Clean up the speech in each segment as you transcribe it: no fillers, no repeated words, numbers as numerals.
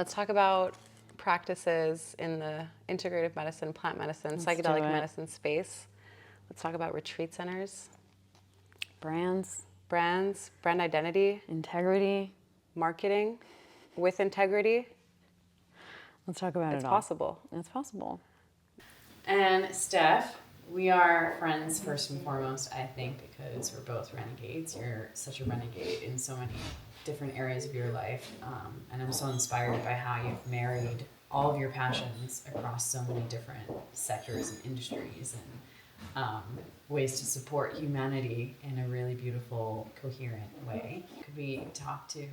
Let's talk about practices in the integrative medicine, plant medicine, psychedelic medicine space. Let's talk about retreat centers. Brands, brand identity, integrity, marketing with integrity. Let's talk about It's it all. possible. It's possible. And Steph, we are friends first and foremost, I think, because we're both renegades. You're such a renegade in so many different areas of your life. And I'm so inspired by how you've married all of your passions across so many different sectors and industries and ways to support humanity in a really beautiful, coherent way. Could we talk to,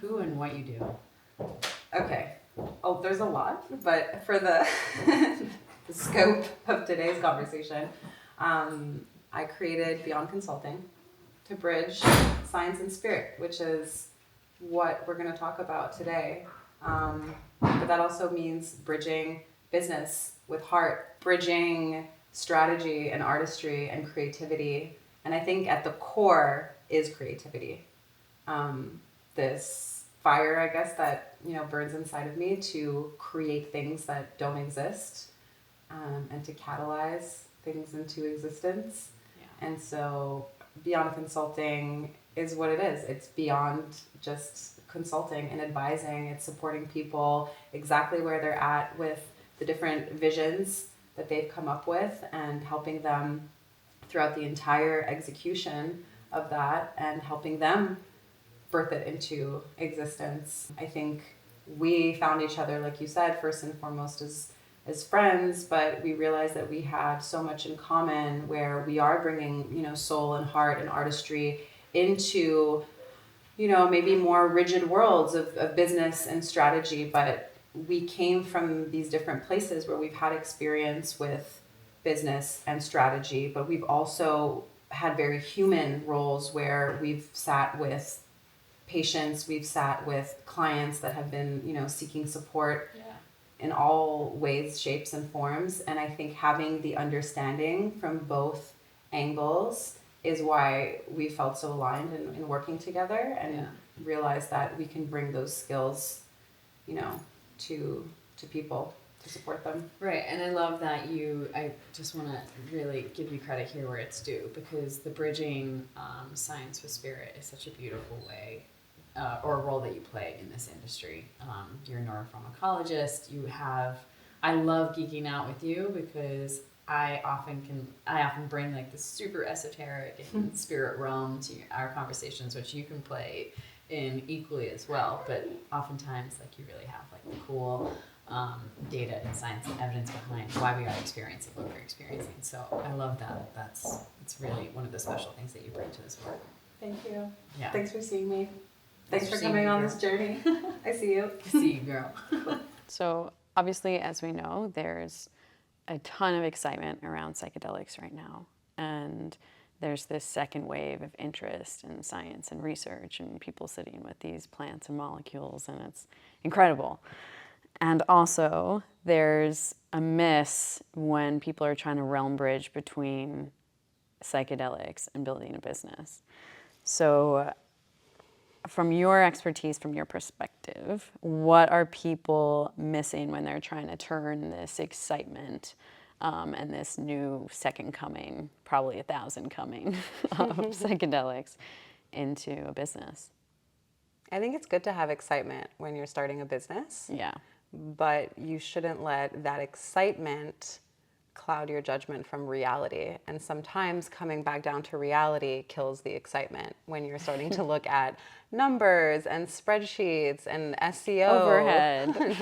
who and what you do? Okay. Oh, there's a lot, but for the, the scope of today's conversation, I created Beyond Consulting to bridge science and spirit, which is what we're going to talk about today. But that also means bridging business with heart, bridging strategy and artistry and creativity. And I think at the core is creativity. This fire, I guess, that burns inside of me to create things that don't exist, and to catalyze things into existence. Yeah. And so Beyond Consulting is what it is. It's beyond just consulting and advising. It's supporting people exactly where they're at with the different visions that they've come up with and helping them throughout the entire execution of that and helping them birth it into existence. I think we found each other, like you said, first and foremost as friends, but we realized that we had so much in common where we are bringing, soul and heart and artistry into, maybe more rigid worlds of business and strategy, but we came from these different places where we've had experience with business and strategy, but we've also had very human roles where we've sat with patients, we've sat with clients that have been, seeking support in all ways, shapes, and forms. And I think having the understanding from both angles is why we felt so aligned in working together and realized that we can bring those skills, to people to support them. Right, and I love that I just want to really give you credit here where it's due, because the bridging science with spirit is such a beautiful way or a role that you play in this industry. You're a neuropharmacologist. I love geeking out with you because I often bring like the super esoteric and spirit realm to our conversations, which you can play in equally as well. But oftentimes, like, you really have like the cool data and science and evidence behind why we are experiencing what we're experiencing. So I love that. It's really one of the special things that you bring to this work. Thank you. Yeah. Thanks for seeing me. Thanks for coming on this journey. I see you. I see you, girl. So obviously, as we know, there's a ton of excitement around psychedelics right now. And there's this second wave of interest in science and research and people sitting with these plants and molecules, and it's incredible. And also, there's a miss when people are trying to realm bridge between psychedelics and building a business. So from your expertise, from your perspective, what are people missing when they're trying to turn this excitement and this new second coming, probably 1,000 coming of psychedelics into a business? I think it's good to have excitement when you're starting a business. Yeah. But you shouldn't let that excitement cloud your judgment from reality. And sometimes coming back down to reality kills the excitement when you're starting to look at numbers and spreadsheets and SEO.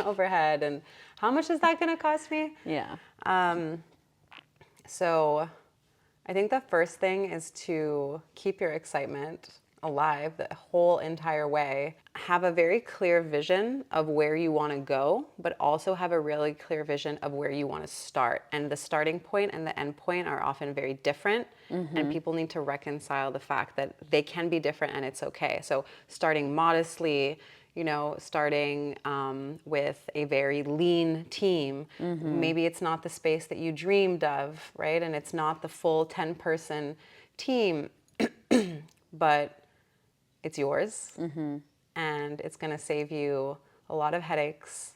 Overhead. And how much is that going to cost me? Yeah. So I think the first thing is to keep your excitement alive the whole entire way. Have a very clear vision of where you want to go, but also have a really clear vision of where you want to start. And the starting point and the end point are often very different. And people need to reconcile the fact that they can be different and it's okay. So starting modestly, starting with a very lean team. Maybe it's not the space that you dreamed of, right? And it's not the full 10-person team, but it's yours. and it's going to save you a lot of headaches,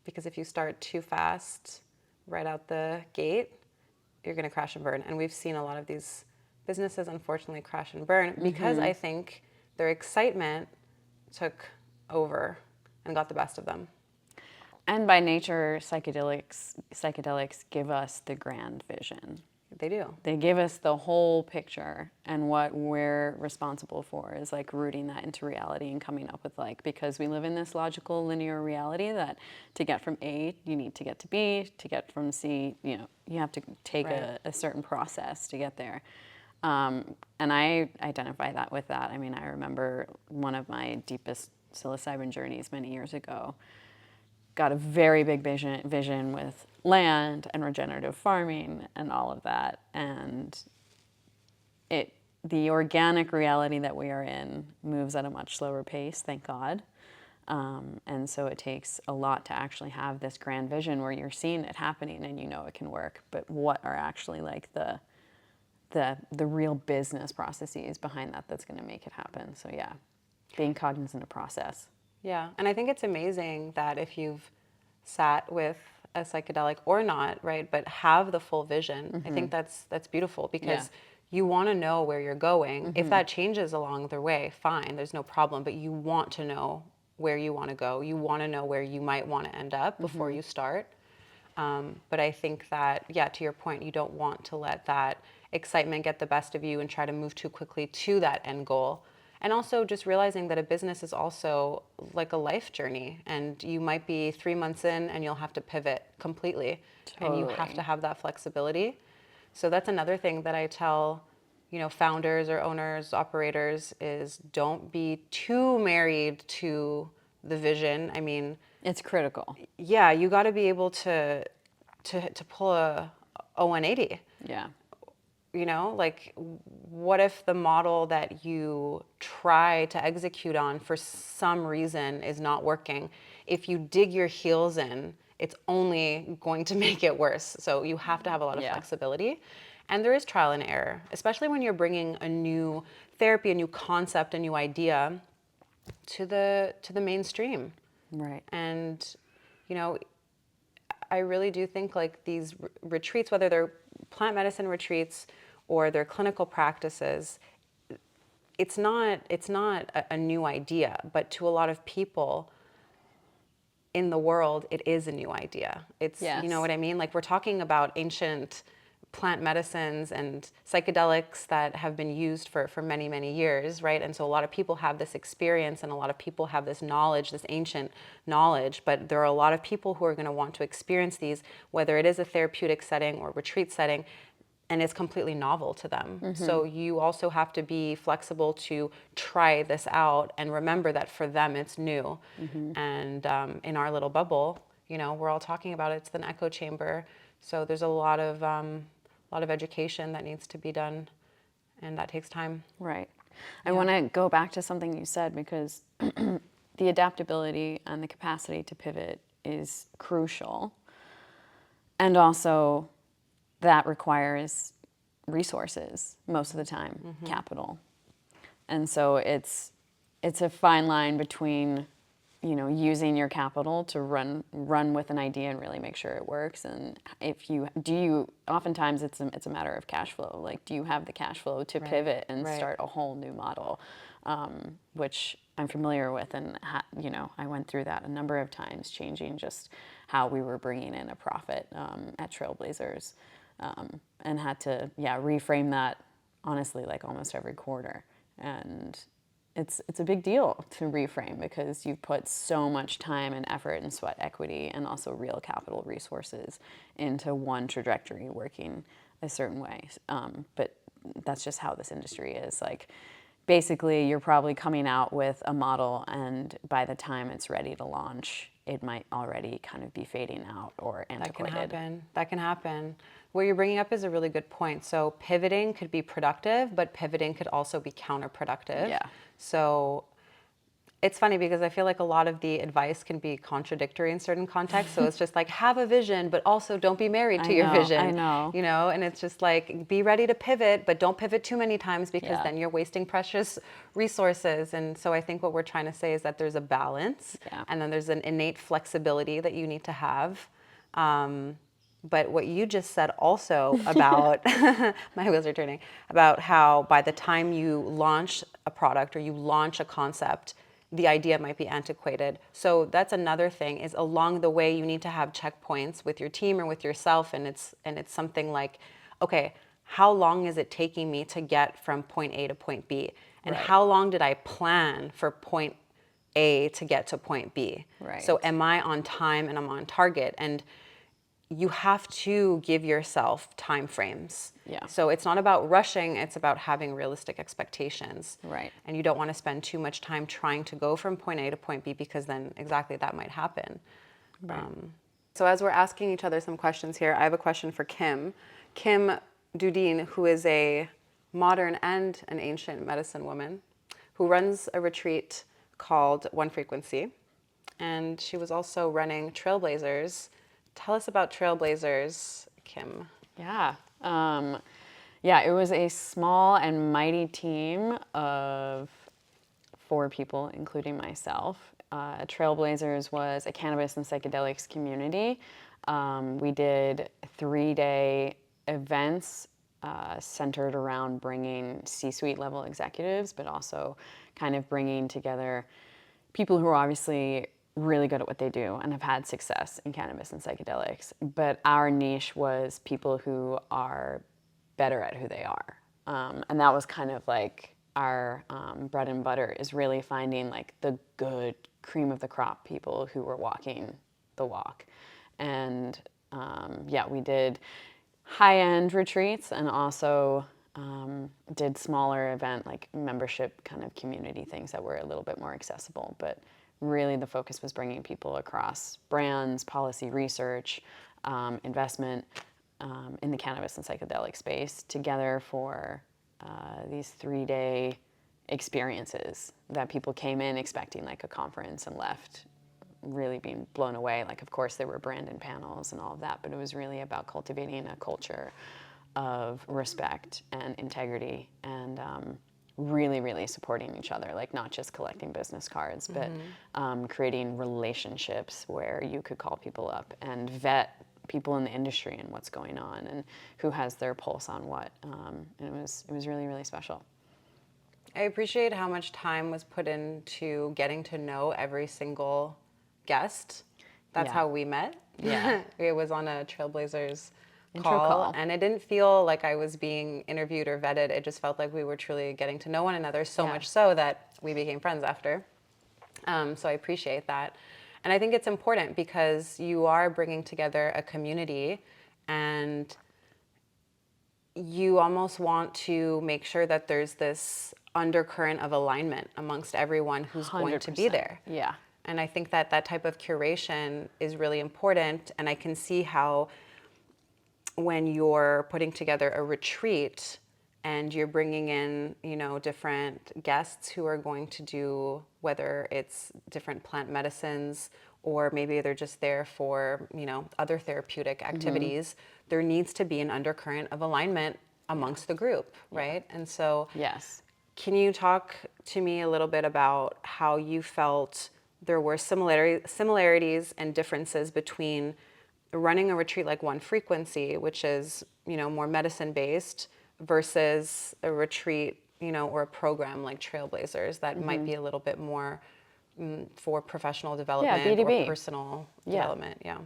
because if you start too fast right out the gate, you're going to crash and burn. And we've seen a lot of these businesses unfortunately crash and burn because I think their excitement took over and got the best of them. And by nature, psychedelics give us the grand vision. They do. They give us the whole picture, and what we're responsible for is like rooting that into reality and coming up with like, because we live in this logical linear reality that to get from A, you need to get to B, to get from C, you know, you have to take a certain process to get there. And I identify that with that. I mean, I remember one of my deepest psilocybin journeys many years ago, got a very big vision with land and regenerative farming and all of that. And the organic reality that we are in moves at a much slower pace, thank God. And so it takes a lot to actually have this grand vision where you're seeing it happening and you know it can work. But what are actually like the real business processes behind that that's going to make it happen? So yeah, being cognizant of process. Yeah, and I think it's amazing that if you've sat with a psychedelic or not, right, but have the full vision, I think that's beautiful because you want to know where you're going. If that changes along the way, fine, there's no problem, but you want to know where you want to go. You want to know where you might want to end up before you start. But I think that, yeah, to your point, you don't want to let that excitement get the best of you and try to move too quickly to that end goal. And also just realizing that a business is also like a life journey, and you might be 3 months in and you'll have to pivot completely. And you have to have that flexibility. So that's another thing that I tell, you know, founders or owners, operators, is don't be too married to the vision. I mean, It's critical. yeah, you got to be able to pull a 180. Yeah. You know, like, what if the model that you try to execute on for some reason is not working? If you dig your heels in, it's only going to make it worse. So you have to have a lot of flexibility. And there is trial and error, especially when you're bringing a new therapy, a new concept, a new idea to the mainstream. Right. And, you know, I really do think like these retreats, whether they're plant medicine retreats or their clinical practices, it's not a new idea, but to a lot of people in the world, it is a new idea. It's, you know what I mean? Like, we're talking about ancient plant medicines and psychedelics that have been used for many, many years, right? And so a lot of people have this experience and a lot of people have this knowledge, this ancient knowledge, but there are a lot of people who are going to want to experience these, whether it is a therapeutic setting or retreat setting, and it's completely novel to them. So you also have to be flexible to try this out and remember that for them it's new. And in our little bubble, you know, we're all talking about it. It's an echo chamber. So there's a lot of education that needs to be done, and that takes time. Right. I want to go back to something you said, because the adaptability and the capacity to pivot is crucial. And also, that requires resources most of the time, capital. And so it's a fine line between, you know, using your capital to run with an idea and really make sure it works. And oftentimes it's a matter of cash flow. Like, do you have the cash flow to pivot and start a whole new model, which I'm familiar with, and you know, I went through that a number of times, changing just how we were bringing in a profit at Trailblazers, and had to reframe that honestly like almost every quarter. And it's a big deal to reframe, because you've put so much time and effort and sweat equity and also real capital resources into one trajectory working a certain way. But that's just how this industry is. Like, basically, you're probably coming out with a model, and by the time it's ready to launch, it might already kind of be fading out or antiquated. That can happen. What you're bringing up is a really good point. So pivoting could be productive, but pivoting could also be counterproductive. Yeah. So it's funny because I feel like a lot of the advice can be contradictory in certain contexts. So it's just like, have a vision, but also don't be married to your vision. I know. You know, and it's just like, be ready to pivot, but don't pivot too many times because Yeah. then you're wasting precious resources. And so I think what we're trying to say is that there's a balance, Yeah. and then there's an innate flexibility that you need to have. But what you just said also about, my wheels are turning, about how by the time you launch a product or you launch a concept, the idea might be antiquated. So that's another thing, is along the way you need to have checkpoints with your team or with yourself, and it's something like, okay, how long is it taking me to get from point A to point B? And Right. how long did I plan for point A to get to point B? Right. So am I on time and I'm on target? And you have to give yourself time frames. Yeah. So it's not about rushing, it's about having realistic expectations. Right. And you don't want to spend too much time trying to go from point A to point B, because then exactly that might happen. Right. So as we're asking each other some questions here, I have a question for Kim. Kim Dudine, who is a modern and an ancient medicine woman, who runs a retreat called One Frequency. And she was also running Trailblazers. Tell us about Trailblazers, Kim. Yeah. Yeah, it was a small and mighty team of 4 people, including myself. Trailblazers was a cannabis and psychedelics community. We did 3-day events centered around bringing C-suite level executives, but also kind of bringing together people who are obviously really good at what they do and have had success in cannabis and psychedelics. But our niche was people who are better at who they are. And that was kind of like our bread and butter, is really finding like the good cream of the crop people who were walking the walk. And yeah, we did high-end retreats and also did smaller event, like membership kind of community things that were a little bit more accessible. But really the focus was bringing people across brands, policy research, investment in the cannabis and psychedelic space together for these 3-day experiences that people came in expecting like a conference and left really being blown away. Like, of course, there were brand and panels and all of that, but it was really about cultivating a culture of respect and integrity and really, really supporting each other, like not just collecting business cards, but creating relationships where you could call people up and vet people in the industry and what's going on and who has their pulse on what. And it was really, really special. I appreciate how much time was put into getting to know every single guest. That's Yeah. how we met. Yeah. It was on a Trailblazers Intro call, call. and it didn't feel like I was being interviewed or vetted. It just felt like we were truly getting to know one another, so Yeah. much so that we became friends after. So I appreciate that. And I think it's important because you are bringing together a community, and you almost want to make sure that there's this undercurrent of alignment amongst everyone who's going to be 100%. there. Yeah. And I think that that type of curation is really important. And I can see how when you're putting together a retreat and you're bringing in, you know, different guests who are going to do, whether it's different plant medicines or maybe they're just there for, you know, other therapeutic activities, there needs to be an undercurrent of alignment amongst the group, right? And so Yes. can you talk to me a little bit about how you felt there were similarities and differences between running a retreat like One Frequency, which is, you know, more medicine-based, versus a retreat, you know, or a program like Trailblazers that might be a little bit more for professional development or B2B. personal Yeah. development? Yeah.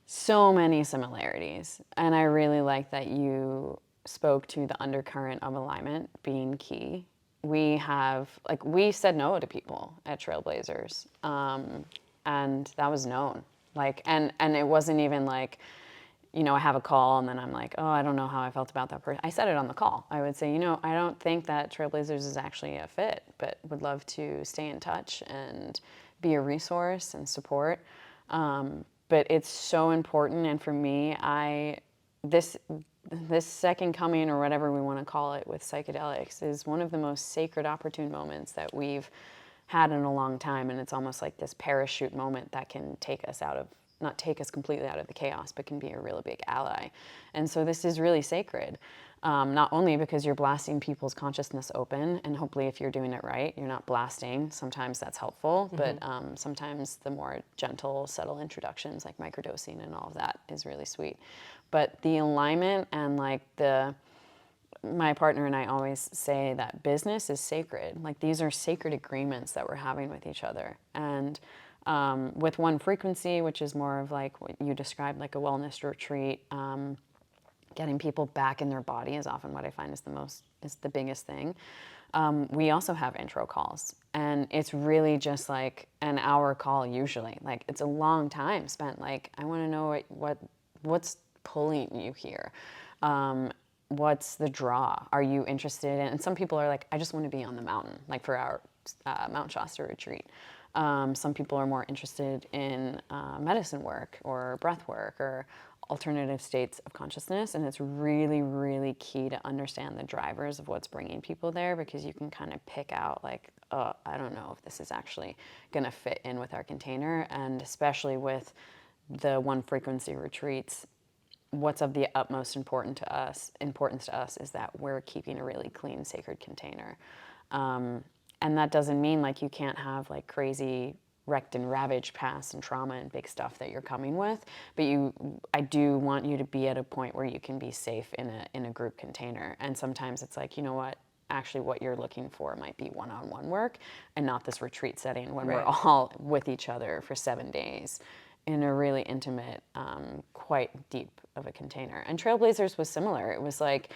So many similarities. And I really like that you spoke to the undercurrent of alignment being key. We have, like, we said no to people at Trailblazers. And that was known. Like, and it wasn't even like, you know, I have a call and then I'm like, oh, I don't know how I felt about that person. I said it on the call. I would say, you know, I don't think that Trailblazers is actually a fit, but would love to stay in touch and be a resource and support. But it's so important. And for me, this second coming, or whatever we want to call it, with psychedelics is one of the most sacred, opportune moments that we've had in a long time, and it's almost like this parachute moment that can take us out of, not take us completely out of the chaos, but can be a really big ally. And so this is really sacred, not only because you're blasting people's consciousness open, and hopefully if you're doing it right, you're not blasting. Sometimes that's helpful, but sometimes the more gentle, subtle introductions like microdosing and all of that is really sweet. But the alignment and like my partner and I always say that business is sacred. Like these are sacred agreements that we're having with each other. And with one frequency, which is more of like what you described, like a wellness retreat, getting people back in their body is often what I find is the biggest thing. We also have intro calls, and it's really just like an hour call usually. Like it's a long time spent. Like I want to know what's pulling you here. What's the draw? Are you interested in? And some people are like, I just want to be on the mountain, like for our Mount Shasta retreat. Some people are more interested in medicine work or breath work or alternative states of consciousness. And it's really, really key to understand the drivers of what's bringing people there, because you can kind of pick out like, oh, I don't know if this is actually going to fit in with our container. And especially with the one frequency retreats, what's of the utmost importance to us is that we're keeping a really clean, sacred container. And that doesn't mean like you can't have like crazy wrecked and ravaged past and trauma and big stuff that you're coming with, but I do want you to be at a point where you can be safe in a group container. And sometimes it's like, you know what, actually what you're looking for might be one-on-one work and not this retreat setting when we're all with each other for 7 days in a really intimate, quite deep of a container. And Trailblazers was similar. It was like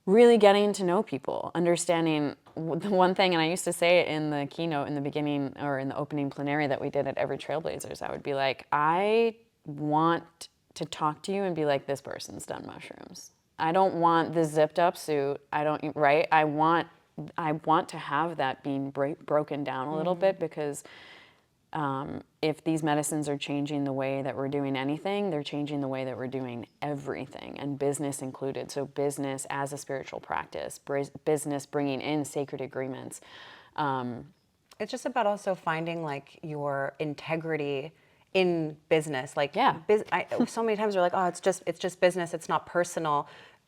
really getting to know people, understanding the one thing, and I used to say it in the keynote in the beginning or in the opening plenary that we did at every Trailblazers, I would be like, I want to talk to you and be like, this person's done mushrooms. I don't want the zipped up suit. Right? I want to have that being broken down a little bit, because if these medicines are changing the way that we're doing anything, they're changing the way that we're doing everything, and business included. So business as a spiritual practice, business bringing in sacred agreements. It's just about also finding like your integrity in business. Like, so many times we're like, oh, it's just business. It's not personal.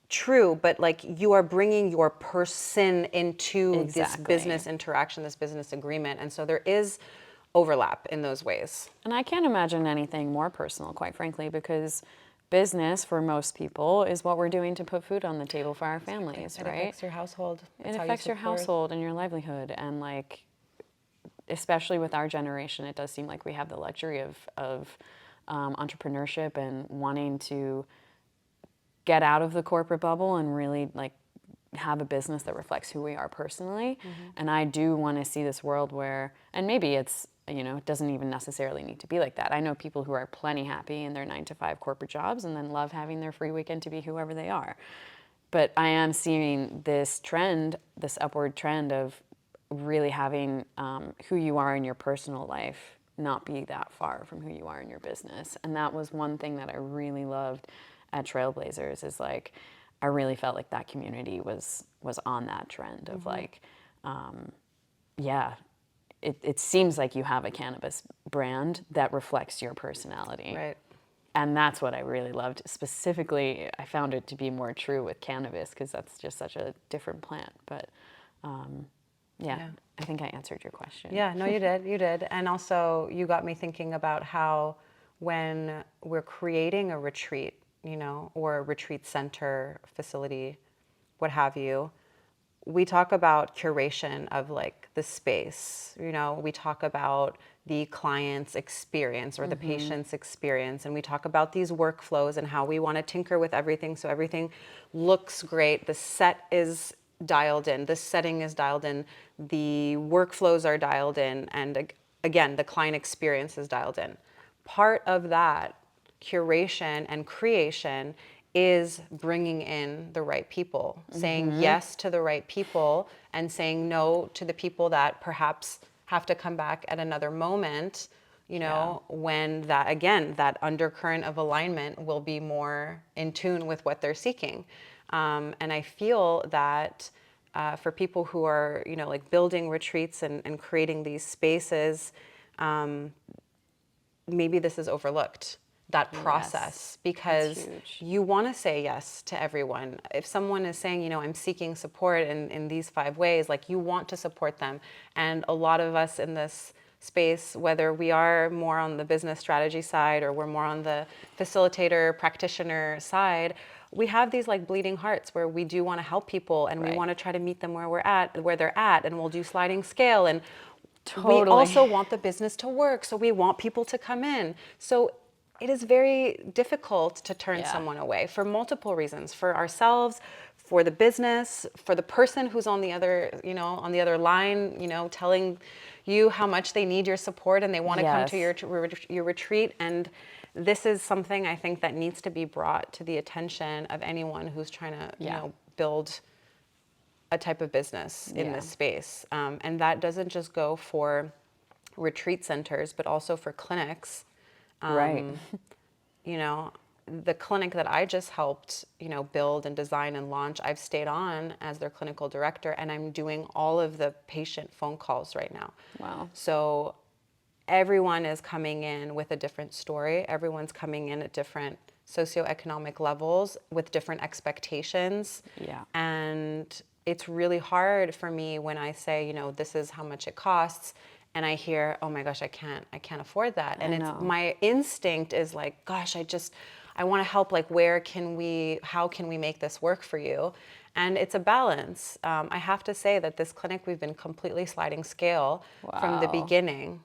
True, but like you are bringing your person into this business interaction, this business agreement, and so there is overlap in those ways. And I can't imagine anything more personal, quite frankly, because business for most people is what we're doing to put food on the table for our families, right? It affects your household. It affects your household and your livelihood. And like, especially with our generation, it does seem like we have the luxury of entrepreneurship and wanting to get out of the corporate bubble and really like have a business that reflects who we are personally. And I do want to see this world where, and maybe it's, it doesn't even necessarily need to be like that. I know people who are plenty happy in their 9-to-5 corporate jobs and then love having their free weekend to be whoever they are. But I am seeing this trend, this upward trend of really having who you are in your personal life not be that far from who you are in your business. And that was one thing that I really loved at Trailblazers, is like, I really felt like that community was on that trend of like, it seems like you have a cannabis brand that reflects your personality. Right. And that's what I really loved. Specifically, I found it to be more true with cannabis because that's just such a different plant. But I think I answered your question. Yeah, no, you did. And also you got me thinking about how when we're creating a retreat, or a retreat center, facility, what have you, we talk about curation of like the space, we talk about the client's experience or the patient's experience, and we talk about these workflows and how we want to tinker with everything so everything looks great. The set is dialed in, the setting is dialed in, the workflows are dialed in, and again, the client experience is dialed in. Part of that curation and creation is bringing in the right people, saying yes to the right people and saying no to the people that perhaps have to come back at another moment, when that undercurrent of alignment will be more in tune with what they're seeking. And I feel that for people who are, you know, like building retreats and creating these spaces, maybe this is overlooked, that process, because you want to say yes to everyone. If someone is saying, you know, I'm seeking support in these 5 ways, like you want to support them. And a lot of us in this space, whether we are more on the business strategy side or we're more on the facilitator, practitioner side, we have these like bleeding hearts where we do want to help people and we want to try to meet them where they're at, and we'll do sliding scale. And we also want the business to work, so we want people to come in. So it is very difficult to turn someone away for multiple reasons, for ourselves, for the business, for the person who's on the other, you know, on the other line, you know, telling you how much they need your support and they want to come to your retreat. And this is something I think that needs to be brought to the attention of anyone who's trying to, you know, build a type of business in this space. And that doesn't just go for retreat centers, but also for clinics. You know, the clinic that I just helped, you know, build and design and launch, I've stayed on as their clinical director, and I'm doing all of the patient phone calls right now. Wow. So everyone is coming in with a different story. Everyone's coming in at different socioeconomic levels with different expectations. Yeah. And it's really hard for me when I say, you know, this is how much it costs, and I hear, oh my gosh, I can't afford that. And it's my instinct is like, gosh, I want to help. Like, how can we make this work for you? And it's a balance. I have to say that this clinic, we've been completely sliding scale from the beginning.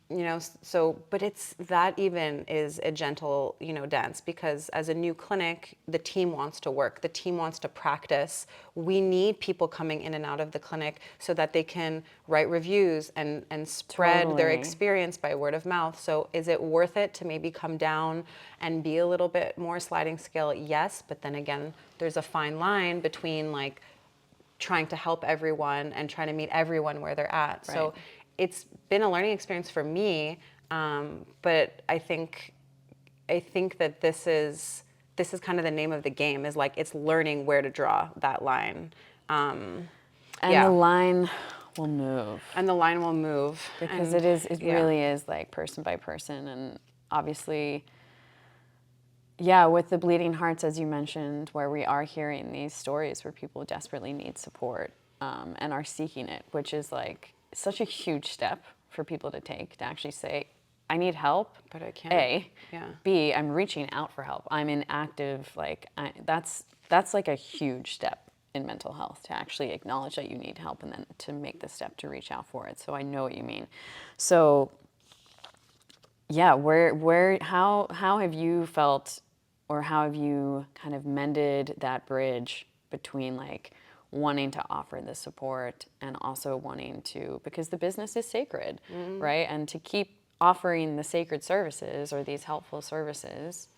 You know, so, but that even is a gentle, you know, dance, because as a new clinic, the team wants to work, the team wants to practice. We need people coming in and out of the clinic so that they can write reviews and spread their experience by word of mouth. So is it worth it to maybe come down and be a little bit more sliding scale? Yes, but then again, there's a fine line between like trying to help everyone and trying to meet everyone where they're at. Right. So it's been a learning experience for me, but I think that this is kind of the name of the game, is like it's learning where to draw that line. And the line will move. And the line will move. Because it really is like person by person. And obviously, with the bleeding hearts, as you mentioned, where we are hearing these stories where people desperately need support and are seeking it, which is like such a huge step for people to take, to actually say, I need help, but I can't. A. B, I'm reaching out for help. I'm in active, like, that's like a huge step in mental health, to actually acknowledge that you need help and then to make the step to reach out for it. So I know what you mean. So how have you felt, or how have you kind of mended that bridge between like wanting to offer the support and also wanting to, because the business is sacred, right? And to keep offering the sacred services or these helpful services,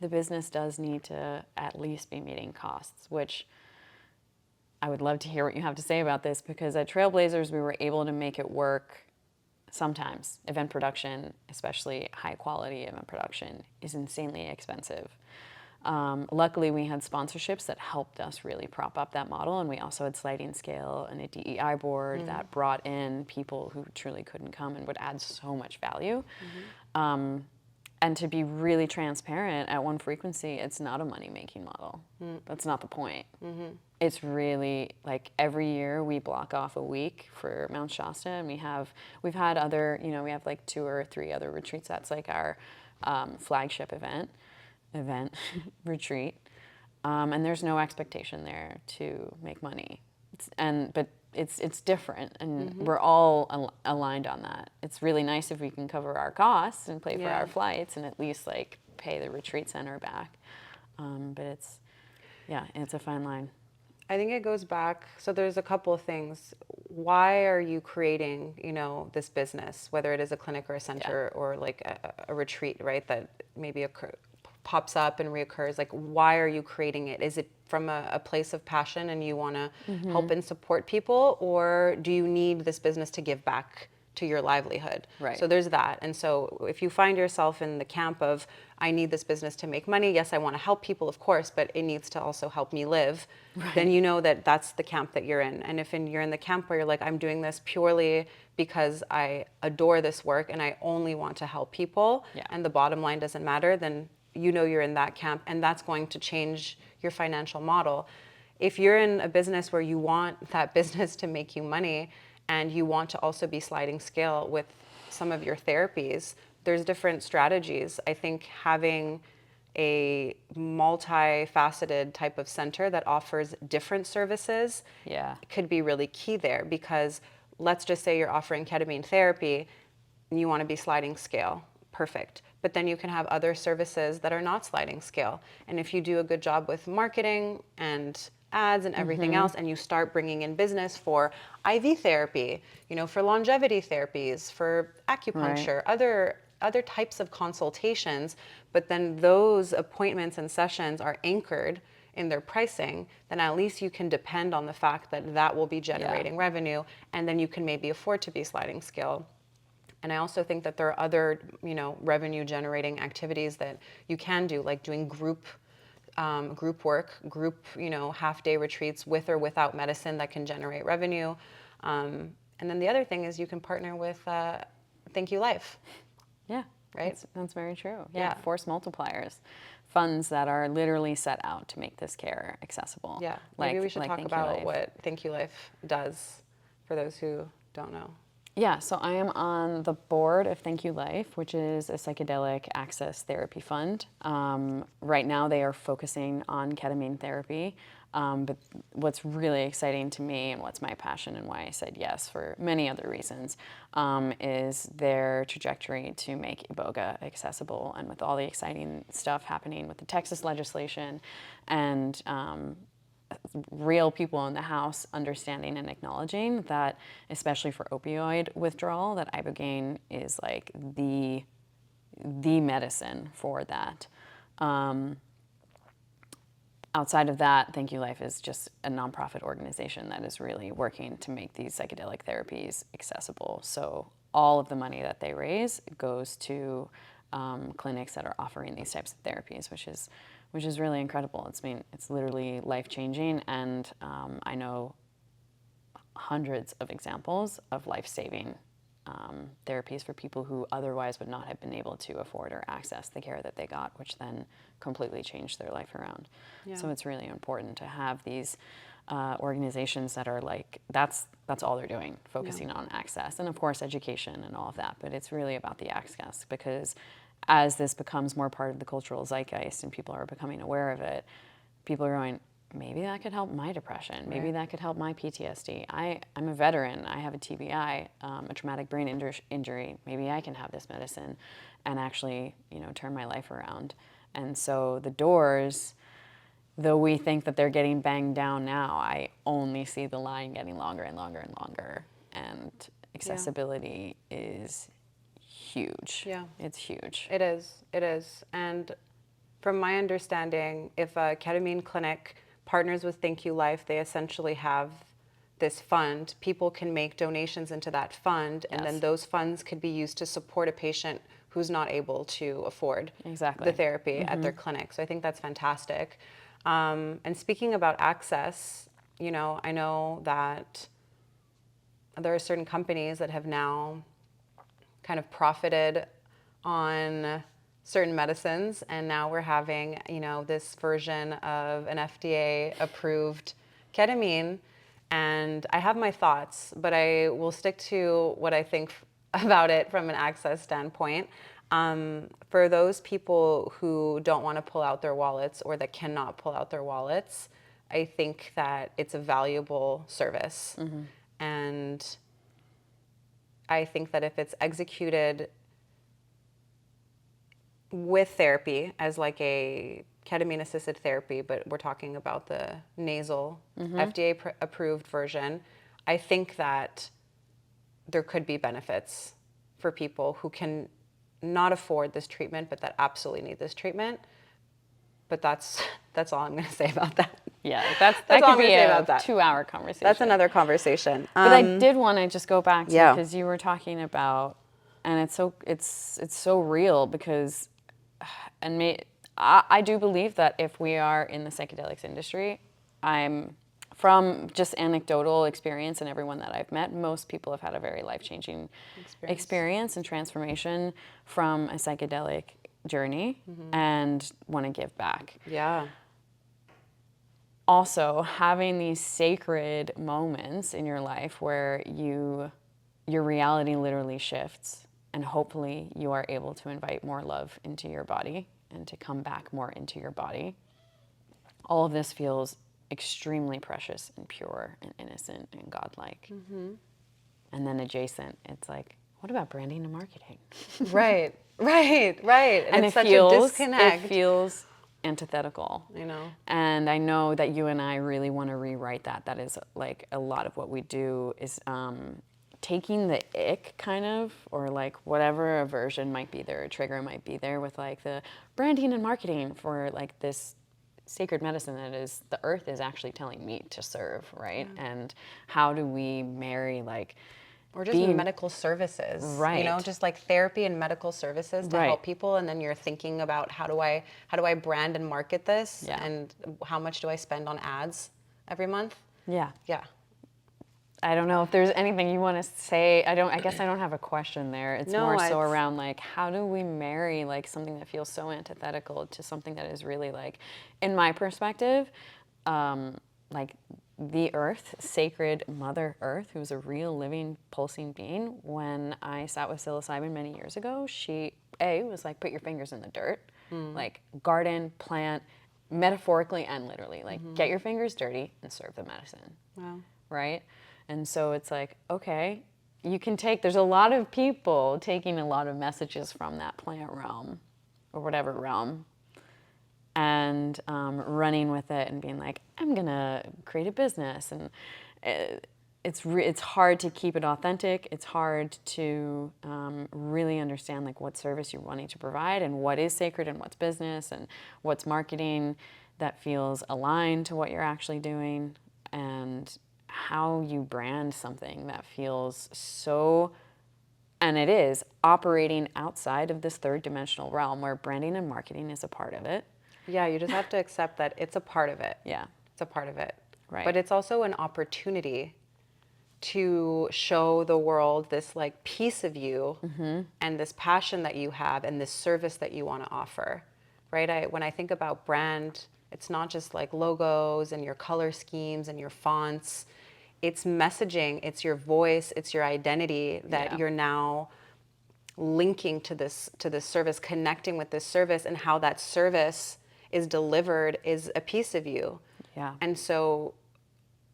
the business does need to at least be meeting costs, which I would love to hear what you have to say about this, because at Trailblazers, we were able to make it work sometimes. Event production, especially high quality event production, is insanely expensive. Luckily, we had sponsorships that helped us really prop up that model, and we also had sliding scale and a DEI board that brought in people who truly couldn't come and would add so much value. And to be really transparent, at One Frequency, it's not a money-making model. That's not the point. It's really like every year we block off a week for Mount Shasta, and we've had other, you know, we have like 2 or 3 other retreats. That's like our flagship event retreat, and there's no expectation there to make money. But it's different, and we're all aligned on that. It's really nice if we can cover our costs and pay for our flights and at least like pay the retreat center back. But it's a fine line. I think it goes back. So there's a couple of things. Why are you creating, you know, this business, whether it is a clinic or a center or like a retreat, right? That maybe pops up and reoccurs. Like, why are you creating it? Is it from a place of passion and you want to help and support people, or do you need this business to give back to your livelihood. Right. So there's that. And so if you find yourself in the camp of, I need this business to make money, yes, I want to help people, of course, but it needs to also help me live, then you know that that's the camp that you're in. And if you're in the camp where you're like, I'm doing this purely because I adore this work and I only want to help people, and the bottom line doesn't matter, then you know you're in that camp, and that's going to change your financial model. If you're in a business where you want that business to make you money and you want to also be sliding scale with some of your therapies, there's different strategies. I think having a multifaceted type of center that offers different services could be really key there, because let's just say you're offering ketamine therapy and you want to be sliding scale. Perfect. But then you can have other services that are not sliding scale. And if you do a good job with marketing and ads and everything else, and you start bringing in business for IV therapy, for longevity therapies, for acupuncture, other types of consultations, but then those appointments and sessions are anchored in their pricing, then at least you can depend on the fact that that will be generating revenue, and then you can maybe afford to be sliding scale. And I also think that there are other, revenue generating activities that you can do, like doing group work, half day retreats with or without medicine that can generate revenue. And then the other thing is you can partner with Thank You Life. Yeah, right. That's very true. Yeah, force multipliers, funds that are literally set out to make this care accessible. Yeah, maybe we should talk about what Thank You Life does for those who don't know. Yeah, so I am on the board of Thank You Life, which is a psychedelic access therapy fund. Right now they are focusing on ketamine therapy, but what's really exciting to me and what's my passion and why I said yes for many other reasons is their trajectory to make iboga accessible, and with all the exciting stuff happening with the Texas legislation and real people in the House understanding and acknowledging that, especially for opioid withdrawal, that ibogaine is like the medicine for that. Outside of that, Thank You Life is just a nonprofit organization that is really working to make these psychedelic therapies accessible. So all of the money that they raise goes to clinics that are offering these types of therapies, which is really incredible. It's literally life-changing, and I know hundreds of examples of life-saving therapies for people who otherwise would not have been able to afford or access the care that they got, which then completely changed their life around. Yeah. So it's really important to have these organizations that are like, that's all they're doing, focusing on access, and of course education and all of that, but it's really about the access, because as this becomes more part of the cultural zeitgeist and people are becoming aware of it, people are going, maybe that could help my depression. Maybe that could help my PTSD. I'm a veteran. I have a TBI, a traumatic brain injury. Maybe I can have this medicine and actually, turn my life around. And so the doors, though we think that they're getting banged down now, I only see the line getting longer and longer and longer. And accessibility is huge. Yeah. It's huge. It is. And from my understanding, if a ketamine clinic partners with Thank You Life, they essentially have this fund. People can make donations into that fund, and then those funds could be used to support a patient who's not able to afford the therapy at their clinic. So I think that's fantastic. And speaking about access, I know that there are certain companies that have now kind of profited on certain medicines, and now we're having, this version of an FDA-approved ketamine, and I have my thoughts, but I will stick to what I think about it from an access standpoint. For those people who don't want to pull out their wallets or that cannot pull out their wallets, I think that it's a valuable service. And I think that if it's executed with therapy as like a ketamine assisted therapy, but we're talking about the nasal FDA approved version, I think that there could be benefits for people who can not afford this treatment, but that absolutely need this treatment. But that's all I'm going to say about that. Yeah, that all I'm could gonna be say a about that. 2-hour conversation. That's another conversation. But I did want to just go back to, Yeah. because you were talking about, and it's so real, because, I do believe that if we are in the psychedelics industry, I'm from just anecdotal experience and everyone that I've met, most people have had a very life-changing experience and transformation from a psychedelic journey and want to give back. Yeah. Also, having these sacred moments in your life where your reality literally shifts, and hopefully you are able to invite more love into your body and to come back more into your body. All of this feels extremely precious and pure and innocent and godlike. And then adjacent, it's like, what about branding and marketing? Right. And it's such a disconnect. It feels antithetical. You know. And I know that you and I really want to rewrite that. That is like a lot of what we do is taking the ick kind of, or like whatever aversion might be there, a trigger might be there with like the branding and marketing for like this sacred medicine that is the earth is actually telling me to serve, right? And how do we marry like, or just medical services, right? You know, just like therapy and medical services to help people, and then you're thinking about how do I brand and market this, and how much do I spend on ads every month? Yeah. Yeah. I don't know if there's anything you want to say. I guess I don't have a question there. It's more so around like, how do we marry like something that feels so antithetical to something that is really like, in my perspective, like the earth, sacred Mother Earth, who's a real living pulsing being. When I sat with psilocybin many years ago, she was like, put your fingers in the dirt, like garden, plant, metaphorically and literally, like get your fingers dirty and serve the medicine. Wow. Right? And so it's like, okay, you can there's a lot of people taking a lot of messages from that plant realm or whatever realm and running with it and being like, I'm gonna create a business. And it's hard to keep it authentic. It's hard to really understand like what service you're wanting to provide and what is sacred and what's business and what's marketing that feels aligned to what you're actually doing, and how you brand something that feels so, and it is operating outside of this third dimensional realm where branding and marketing is a part of it. Yeah, you just have to accept that it's a part of it. Yeah. It's a part of it. Right. But it's also an opportunity to show the world this like piece of you and this passion that you have and this service that you want to offer, right? When I think about brand, it's not just like logos and your color schemes and your fonts. It's messaging, it's your voice, it's your identity that you're now linking to this service, connecting with this service, and how that service is delivered is a piece of you. Yeah. And so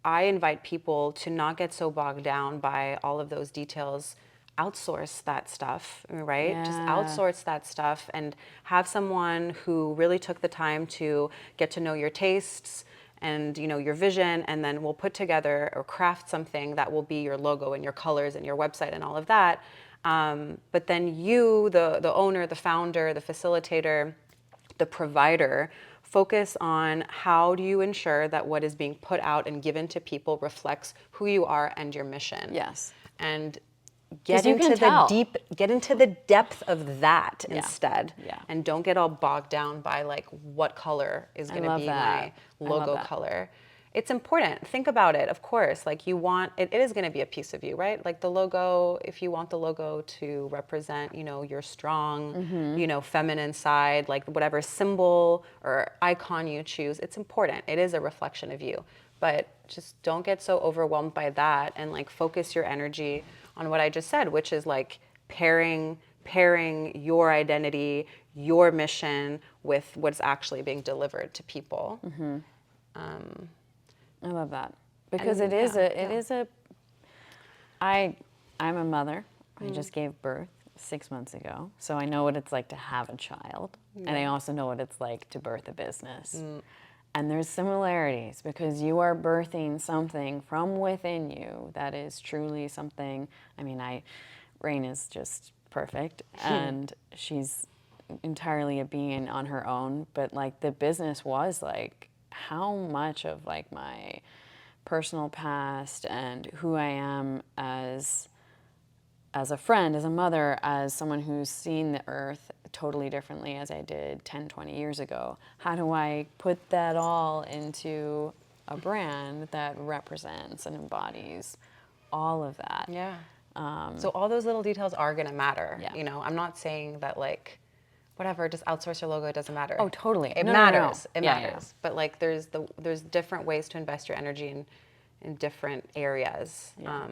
I invite people to not get so bogged down by all of those details. Outsource that stuff, right? Yeah. Just outsource that stuff and have someone who really took the time to get to know your tastes and your vision, and then we'll put together or craft something that will be your logo and your colors and your website and all of that. But then you, the owner, the founder, the facilitator, the provider, focus on how do you ensure that what is being put out and given to people reflects who you are and your mission. Yes. And get 'Cause you into can tell. get into the depth of that instead. Yeah. And don't get all bogged down by like what color is going to love be that. my I love logo that. color. It's important. Think about it. Of course, like you want it is going to be a piece of you, right? Like the logo, if you want the logo to represent, your strong, feminine side, like whatever symbol or icon you choose, it's important. It is a reflection of you. But just don't get so overwhelmed by that, and like focus your energy on what I just said, which is like pairing your identity, your mission with what's actually being delivered to people. I love that, because And I'm a mother. I just gave birth 6 months ago, so I know what it's like to have a child, and I also know what it's like to birth a business. And there's similarities, because you are birthing something from within you that is truly something. I mean, Rain is just perfect, and she's entirely a being on her own, but like the business was like how much of like my personal past and who I am as a friend, as a mother, as someone who's seen the earth totally differently as I did 10, 20 years ago. How do I put that all into a brand that represents and embodies all of that? Yeah. So all those little details are going to matter. Yeah. You know, I'm not saying that like, whatever, just outsource your logo, it doesn't matter. Oh, totally. It No, matters. no. It Yeah, matters. But like there's different ways to invest your energy in different areas. Yeah.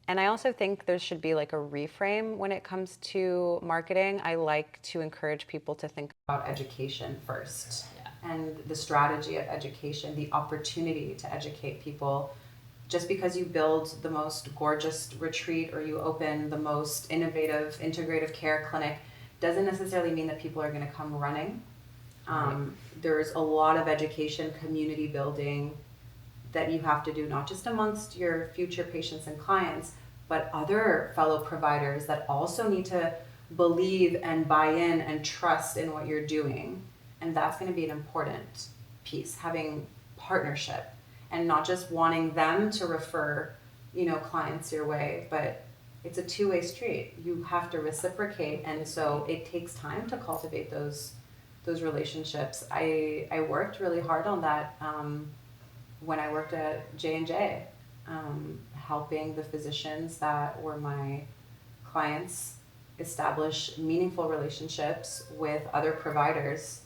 And I also think there should be like a reframe when it comes to marketing. I like to encourage people to think about education first, and the strategy of education, the opportunity to educate people. Just because you build the most gorgeous retreat or you open the most innovative integrative care clinic doesn't necessarily mean that people are going to come running. There's a lot of education, community building that you have to do, not just amongst your future patients and clients, but other fellow providers that also need to believe and buy in and trust in what you're doing. And that's going to be an important piece, having partnership and not just wanting them to refer, clients your way, but it's a two-way street. You have to reciprocate, and so it takes time to cultivate those relationships. I worked really hard on that when I worked at J&J, helping the physicians that were my clients establish meaningful relationships with other providers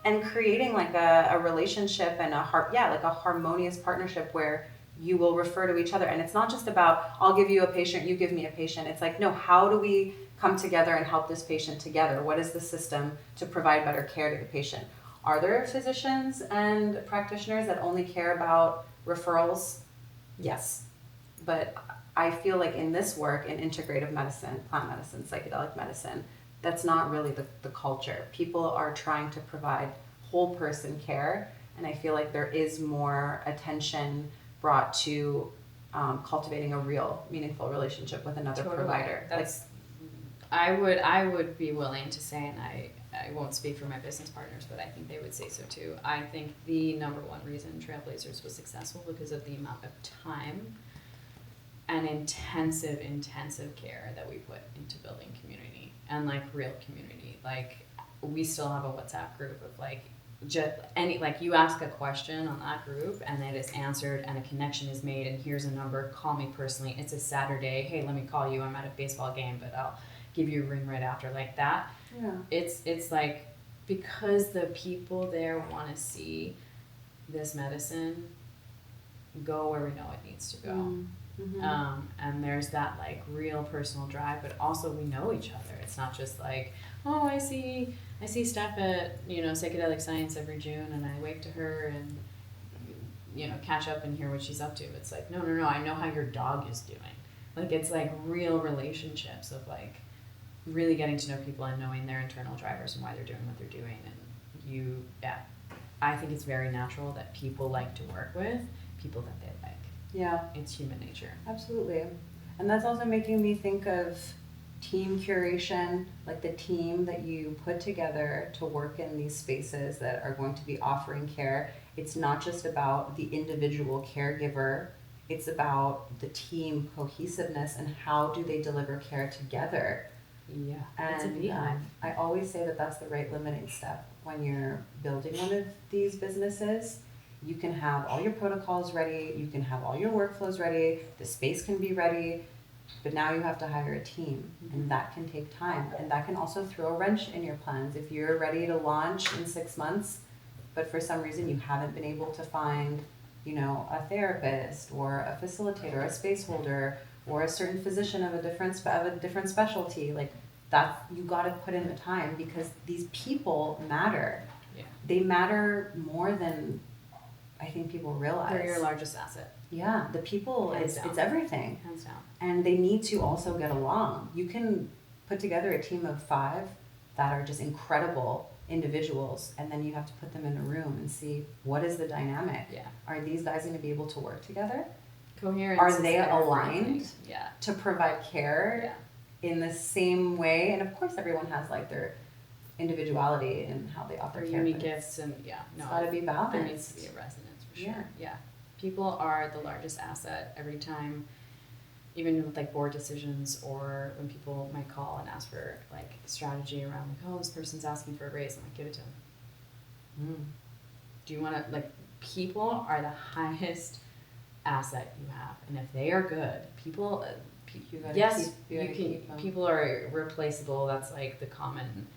and creating like a relationship and a harmonious partnership where you will refer to each other. And it's not just about, I'll give you a patient, you give me a patient. It's like, no, how do we come together and help this patient together? What is the system to provide better care to the patient? Are there physicians and practitioners that only care about referrals? Yes. But I feel like in this work, in integrative medicine, plant medicine, psychedelic medicine, that's not really the culture. People are trying to provide whole person care, and I feel like there is more attention brought to cultivating a real, meaningful relationship with another provider. I would be willing to say, and I won't speak for my business partners, but I think they would say so too. I think the number one reason Trailblazers was successful because of the amount of time and intensive care that we put into building community and like real community. Like we still have a WhatsApp group of like you ask a question on that group and it is answered and a connection is made and here's a number, call me personally. It's a Saturday. Hey, let me call you. I'm at a baseball game, but I'll give you a ring right after, like that. Yeah. It's like because the people there want to see this medicine go where we know it needs to go. Mm-hmm. And there's that like real personal drive, but also we know each other. It's not just like, oh, I see Steph at Psychedelic Science every June, and I wave to her and catch up and hear what she's up to. It's like no, I know how your dog is doing. Like it's like real relationships of like really getting to know people and knowing their internal drivers and why they're doing what they're doing. And I think it's very natural that people like to work with people that they like. Yeah. It's human nature. Absolutely. And that's also making me think of team curation, like the team that you put together to work in these spaces that are going to be offering care. It's not just about the individual caregiver, it's about the team cohesiveness and how do they deliver care together. Yeah, and it's a beehive. I always say that that's the right limiting step when you're building one of these businesses. You can have all your protocols ready, you can have all your workflows ready, the space can be ready, but now you have to hire a team, and that can take time, and that can also throw a wrench in your plans. If you're ready to launch in 6 months, but for some reason you haven't been able to find, a therapist or a facilitator, a space holder, or a certain physician of a different specialty, like that, you got to put in the time because these people matter. Yeah. They matter more than I think people realize. They're your largest asset. Yeah, the people, it's everything. Hands down. And they need to also get along. You can put together a team of 5 that are just incredible individuals, and then you have to put them in a room and see what is the dynamic. Yeah. Are these guys going to be able to work together? Coherence. Are they aligned Yeah. to provide care? Yeah. in the same way. And of course, everyone has like their individuality and how they offer Their care. unique but it's- gifts, and It's got to be balanced. there needs to be a resonance for sure. Yeah. Yeah. People are the largest asset every time, even with like board decisions, or when people might call and ask for like strategy around like, oh, this person's asking for a raise, I'm like, give it to them. Do you want to, like, people are the highest asset you have, and if they are good, people, You gotta yes, keep- you gotta can, keep them. people are replaceable. That's like the common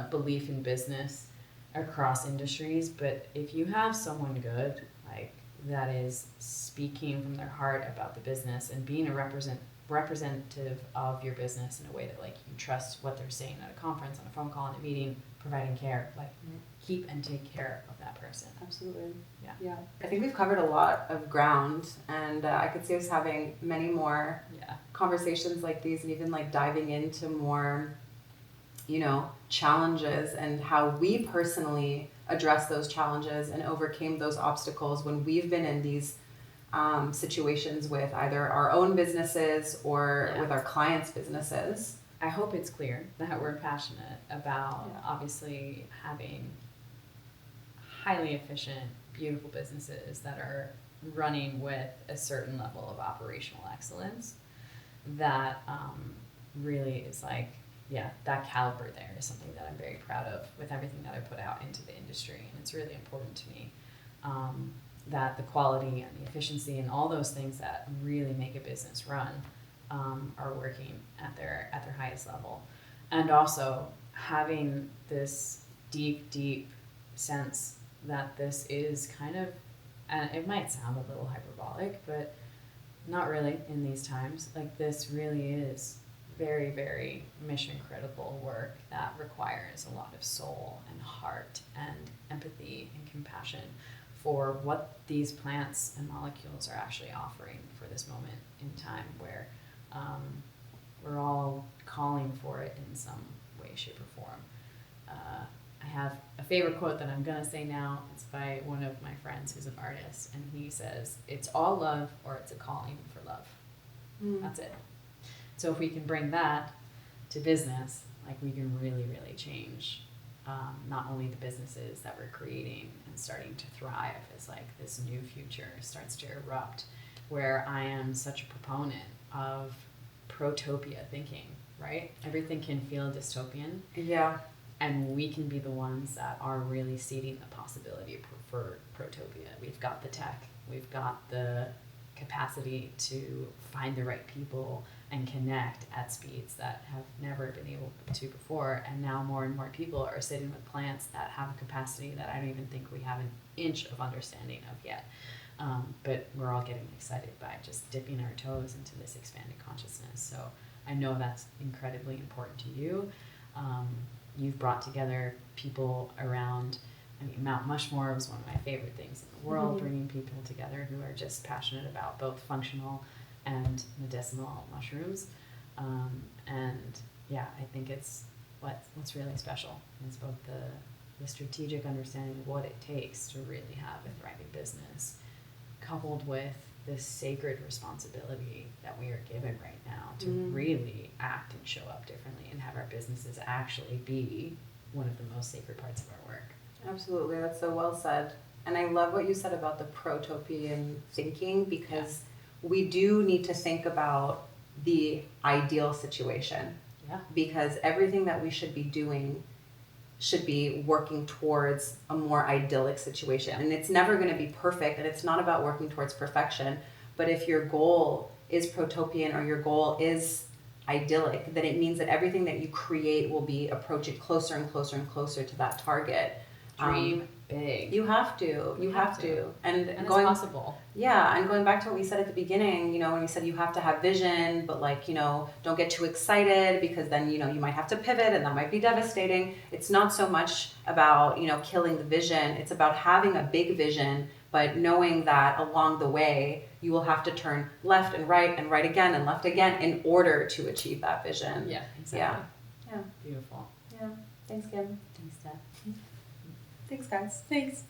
belief in business across industries. But if you have someone good, like, that is speaking from their heart about the business and being a representative of your business in a way that, like, you trust what they're saying at a conference, on a phone call, in a meeting, providing care, like, keep and take care of that person. Absolutely. Yeah. Yeah. I think we've covered a lot of ground, and I could see us having many more Yeah. conversations like these, and even like diving into more, challenges and how we personally address those challenges and overcame those obstacles when we've been in these situations with either our own businesses or Yeah. with our clients' businesses. I hope it's clear that we're passionate about Yeah. obviously having highly efficient, beautiful businesses that are running with a certain level of operational excellence. That really is like, yeah, that caliber there is something that I'm very proud of with everything that I put out into the industry. And it's really important to me that the quality and the efficiency and all those things that really make a business run are working at their highest level. And also having this deep sense that this is kind of, and it might sound a little hyperbolic, but not really in these times. Like, this really is very, very mission critical work that requires a lot of soul and heart and empathy and compassion for what these plants and molecules are actually offering for this moment in time, where we're all calling for it in some way, shape, or form. I have a favorite quote that I'm going to say now. It's by one of my friends who's an artist, and he says, "It's all love, or it's a calling for love." That's it. So if we can bring that to business, like, we can really, really change not only the businesses that we're creating and starting to thrive as, like, this new future starts to erupt, where I am such a proponent of protopia thinking, right? Everything can feel dystopian. Yeah. And we can be the ones that are really seeding the possibility for protopia. We've got the tech, we've got the capacity to find the right people and connect at speeds that have never been able to before. And now more and more people are sitting with plants that have a capacity that I don't even think we have an inch of understanding of yet. But we're all getting excited by just dipping our toes into this expanded consciousness. So I know that's incredibly important to you. You've brought together people around, I mean, Mount Mushmore was one of my favorite things in the world, bringing people together who are just passionate about both functional and medicinal mushrooms. And yeah, I think it's what's really special. It's both the strategic understanding of what it takes to really have a thriving business, coupled with this sacred responsibility that we are given right now to really act and show up differently and have our businesses actually be one of the most sacred parts of our work. Absolutely, that's so well said. And I love what you said about the protopian thinking, because we do need to think about the ideal situation. Yeah. Because everything that we should be doing should be working towards a more idyllic situation. And it's never going to be perfect, and it's not about working towards perfection. But if your goal is protopian or your goal is idyllic, then it means that everything that you create will be approaching closer and closer and closer to that target. Dream big. You have to. You have to. And it's going possible. Yeah, and going back to what we said at the beginning, when we said you have to have vision, but don't get too excited, because then, you might have to pivot and that might be devastating. It's not so much about, killing the vision. It's about having a big vision, but knowing that along the way, you will have to turn left and right again and left again in order to achieve that vision. Yeah, exactly. Yeah. Beautiful. Yeah. Thanks, Kim. Thanks, Steph. Thanks, guys. Thanks.